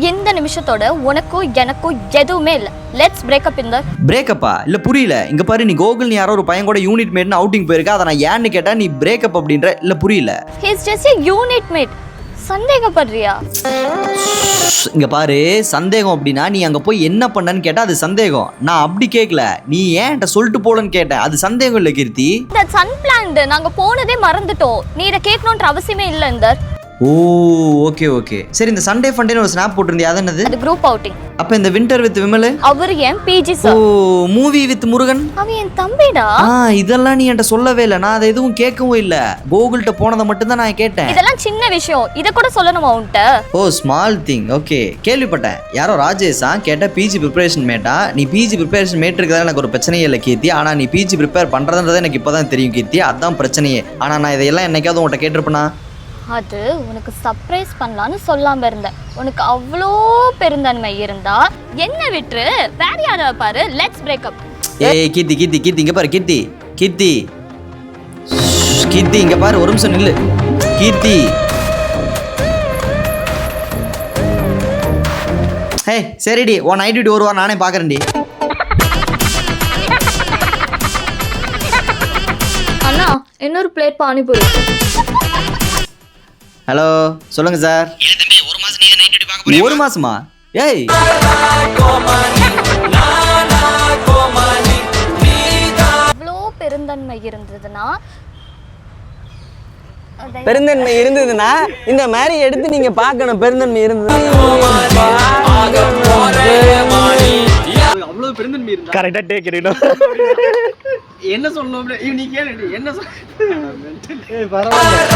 இந்த நிமிஷத்தோட உனக்கும் எனக்கும் எதுவுமே இல்ல. Let's break up. இந்த பிரேக்கப்பா இல்ல புரியல. இங்க பாரு, நீ கோகுல் நீ யாரோ ஒரு பையன் கூட யூனிட் மேட்னு அவுட்டிங் போயிருக்க. அதை நான் ஏன்னு கேட்டா நீ பிரேக்கப் அப்படின்ற. இல்ல புரியல. He is just a unit mate. சந்தேகப்படுறியா? இங்க பாரு, சந்தேகம் அப்படின்னா நீ அங்க போய் என்ன பண்ணன்னு கேட்டா அது சந்தேகம். நான் அப்படி கேட்கல, நீ ஏன் என்கிட்ட சொல்லிட்டு போலன்னு கேட்டேன். அது சந்தேகம் இல்ல கீர்த்தி. That's unplanned. நாங்க போனதே மறந்துட்டோம். நீ இத கேட்கணும்ன்ற அவசியமே இல்ல. இந்த ஓ ஓகே ஓகே சரி. இந்த சண்டே ஃபண்டேன்னு ஒரு ஸ்னாப் போட்டிருந்தியா, அது என்னது? அது குரூப் அவுட்டிங். அப்ப இந்த வின்டர் வித் விமல் அவர் என் பிஜி ஓ சார். மூவி வித் முருகன் அவன் என் தம்பிடா. இதெல்லாம் நீ என்கிட்ட சொல்லவே இல்லை. நான் அதை எதுவும் கேட்கவும் இல்லை. கோகுல்கிட்ட போனதை மட்டும் தான் நான் கேட்டேன். இதெல்லாம் சின்ன விஷயம். இத கூட சொல்லணுமா உன்கிட்ட? ஓ ஸ்மால் திங். ஓகே கேள்விப்பட்டேன். யாரோ ராஜேஷா கேட்ட பிஜி ப்ரிப்பரேஷன் மேட்டா. நீ பிஜி ப்ரிப்பரேஷன் மேட் இருக்கிறதா எனக்கு ஒரு பிரச்சனையே இல்லை கீர்த்தி. ஆனா நீ பிஜி ப்ரிப்பேர் பண்றதுன்றதை எனக்கு இப்பதான் தெரியும் கீர்த்தி. அதுதான் பிரச்சனையே. ஆனா நான் இதெல்லாம் என்னைக்காவது உன்கிட்ட கேட்டிருப்பேனா? அது உனக்கு சர்ப்ரைஸ் பண்ணலான்னு சொல்லாம இருந்தேன். உனக்கு அவ்வளோ பெருந்தன்மை இருந்தா என்ன விட்டு வேற யாரை பாரு. Let's break up. ஏய் கீர்த்தி கீர்த்தி கீர்த்தி இங்க பாரு. கீர்த்தி கீர்த்தி கீர்த்தி இங்க பாரு, ஒரு நிமிஷம் நில்லு கீர்த்தி. ஹே சரிடி, உன் நைட் டியூட்டி ஒரு வாரம் நானே பாக்குறேன்டி. அண்ணா இன்னொரு பிளேட் பானிபூரி. ஹலோ சொல்லுங்க சார். ஒரு மாசமா? ஏய் அவ்வளோ பெருந்தன்மை இருந்ததுன்னா இந்த மாதிரி எடுத்து நீங்க பார்க்கணும். பெருந்தன்மை இருந்தது. அவ்வளவு பெருந்தன்மை இருந்தா கரெக்டா டேக் இட். என்ன சொல்லணும் நீ கேளு. என்ன சொல்ல பரவாயில்ல.